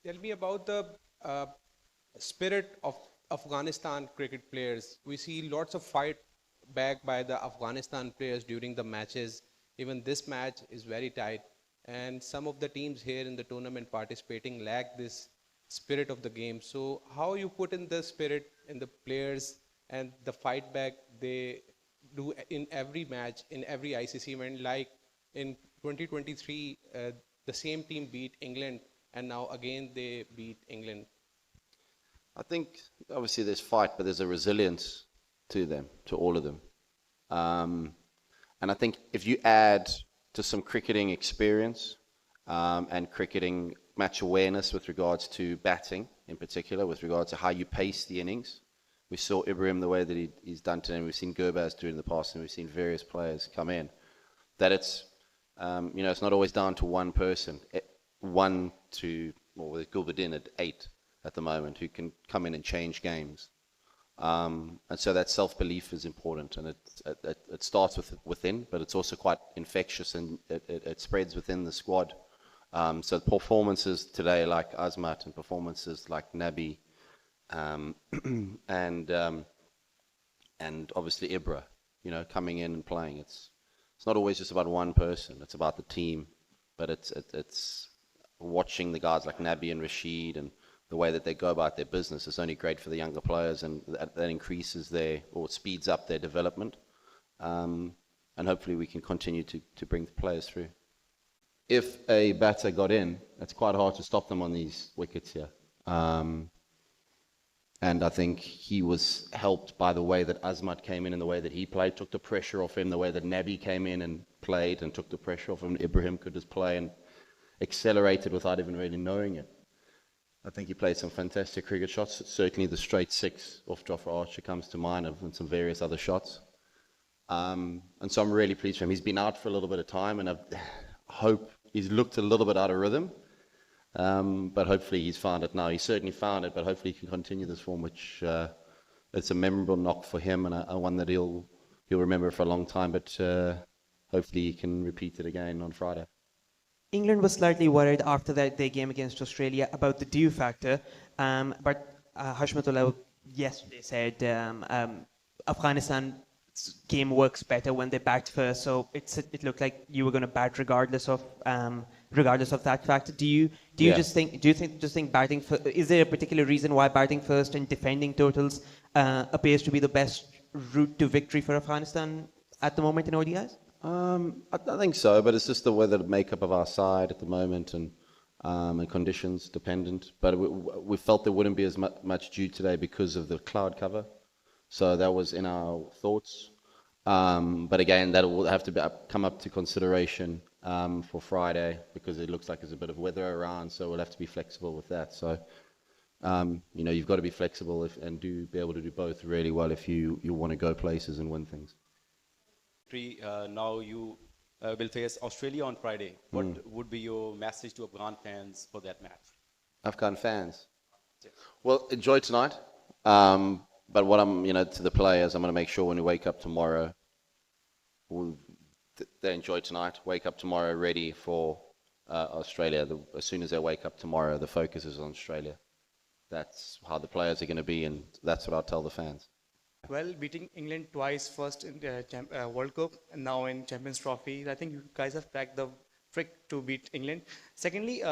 Tell me about the uh, spirit of Afghanistan cricket players. We see lots of fight back by the Afghanistan players during the matches. Even this match is very tight, and some of the teams here in the tournament participating lack this spirit of the game. So, how you put in the spirit in the players and the fight back they do in every match, in every ICC event, like in 2023, the same team beat England, and now again they beat England. I think obviously there's fight, but there's a resilience to them, to all of them. Um, and I think if you add to some cricketing experience and cricketing match awareness with regards to batting in particular, with regards to how you pace the innings, we saw Ibrahim the way that he's done today, and we've seen Gurbaz do it in the past, and we've seen various players come in, that it's, it's not always down to one person. With Gulbadin at 8 at the moment, who can come in and change games. And so that self-belief is important, and it starts within, but it's also quite infectious, and it spreads within the squad. So performances today like Azmat and performances like Nabi, and obviously Ibra, coming in and playing. It's not always just about one person. It's about the team, but it's watching the guys like Nabi and Rashid and the way that they go about their business is only great for the younger players, and that increases or speeds up their development. And hopefully we can continue to bring the players through. If a batter got in, it's quite hard to stop them on these wickets here. And I think he was helped by the way that Azmat came in and the way that he played, took the pressure off him, the way that Nabi came in and played and took the pressure off him. Ibrahim could just play and accelerated without even really knowing it. I think he played some fantastic cricket shots. Certainly the straight 6 off Jofra Archer comes to mind, and some various other shots. And so I'm really pleased for him. He's been out for a little bit of time, and I hope he's looked a little bit out of rhythm. But hopefully he's found it now. He certainly found it, but hopefully he can continue this form, which it's a memorable knock for him, and one that he'll remember for a long time. But hopefully he can repeat it again on Friday. England was slightly worried after their game against Australia about the dew factor, but Hashmatullah yesterday said Afghanistan's game works better when they backed first, so it looked like you were going to bat regardless of that factor. Do you just think batting first, is there a particular reason why batting first and defending totals appears to be the best route to victory for Afghanistan at the moment in ODIs? I think so, but it's just the weather makeup of our side at the moment, and conditions dependent. But we felt there wouldn't be as much dew today because of the cloud cover, so that was in our thoughts. But again, that will have to come up to consideration for Friday, because it looks like there's a bit of weather around, so we'll have to be flexible with that. So you've got to be flexible and be able to do both really well if you want to go places and win things. Now you will face Australia on Friday. What would be your message to Afghan fans for that match? Afghan fans? Well, enjoy tonight. But what to the players, I'm going to make sure when we wake up tomorrow, they enjoy tonight, wake up tomorrow ready for Australia. As soon as they wake up tomorrow, the focus is on Australia. That's how the players are going to be, and that's what I'll tell the fans. Well, beating England twice, first in the World Cup and now in Champions Trophy, I think you guys have cracked the trick to beat England. Secondly,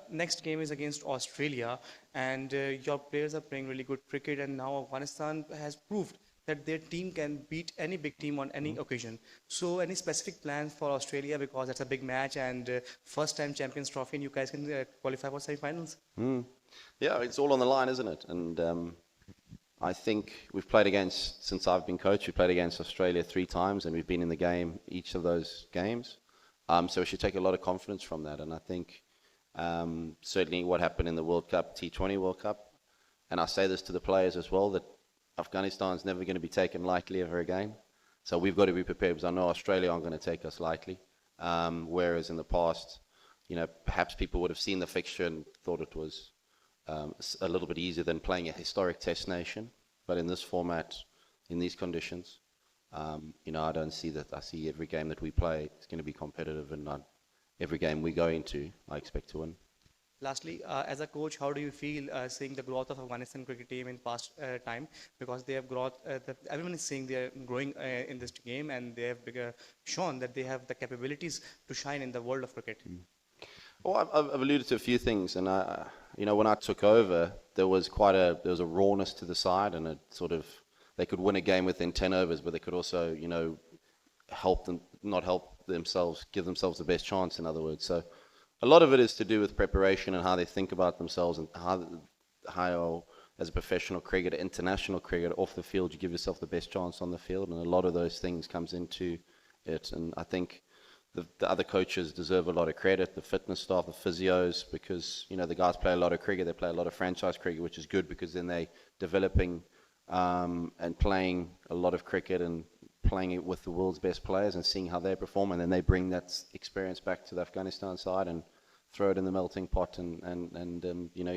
next game is against Australia, and your players are playing really good cricket, and now Afghanistan has proved that their team can beat any big team on any occasion. So any specific plans for Australia, because that's a big match and first time Champions Trophy, and you guys can qualify for semi-finals? Yeah, it's all on the line, isn't it? And I think we've played since I've been coach, we've played against Australia 3 times, and we've been in the game each of those games. So we should take a lot of confidence from that. And I think certainly what happened in the World Cup, T20 World Cup, and I say this to the players as well, that Afghanistan's never going to be taken lightly ever again. So we've got to be prepared, because I know Australia aren't going to take us lightly. Whereas in the past, perhaps people would have seen the fixture and thought it was a little bit easier than playing a historic test nation. But in this format, in these conditions, I don't see that. I see every game that we play is going to be competitive, and every game we go into, I expect to win. Lastly, as a coach, how do you feel seeing the growth of Afghanistan cricket team in past time? Because they have growth, everyone is saying they are growing in this game, and they have shown that they have the capabilities to shine in the world of cricket. Well, I've alluded to a few things, and when I took over, there was a rawness to the side, and they could win a game within 10 overs, but they could also, not help themselves, give themselves the best chance, in other words. So a lot of it is to do with preparation and how they think about themselves, and how as a professional cricketer, international cricketer, off the field, you give yourself the best chance on the field, and a lot of those things comes into it. And I think the other coaches deserve a lot of credit, the fitness staff, the physios, because the guys play a lot of cricket, they play a lot of franchise cricket, which is good because then they developing and playing a lot of cricket and playing it with the world's best players and seeing how they perform, and then they bring that experience back to the Afghanistan side and throw it in the melting pot, and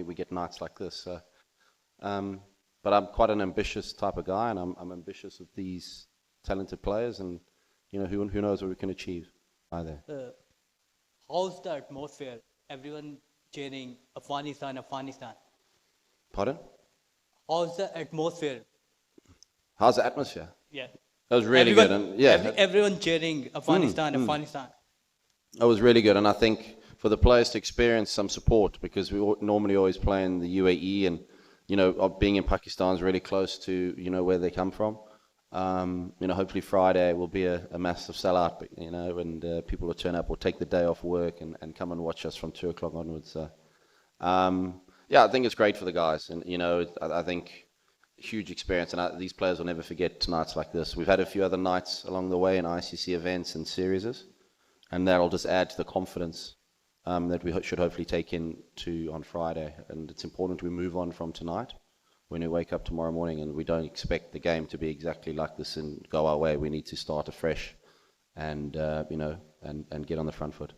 we get nights like this. So, but I'm quite an ambitious type of guy, and I'm ambitious with these talented players, and who knows what we can achieve. There. How's the atmosphere? Everyone cheering Afghanistan, Afghanistan. Pardon? How's the atmosphere? How's the atmosphere? Yeah. That was really good. And everyone cheering Afghanistan, Afghanistan. That was really good. And I think for the players to experience some support, because we normally always play in the UAE, and, being in Pakistan is really close to, where they come from. Hopefully Friday will be a massive sellout, and people will turn up or take the day off work and come and watch us from 2 o'clock onwards. So, I think it's great for the guys, and I think huge experience, and these players will never forget nights like this. We've had a few other nights along the way in ICC events and series, and that'll just add to the confidence that we should hopefully take into on Friday. And it's important we move on from tonight. When we wake up tomorrow morning, and we don't expect the game to be exactly like this and go our way, we need to start afresh and and get on the front foot.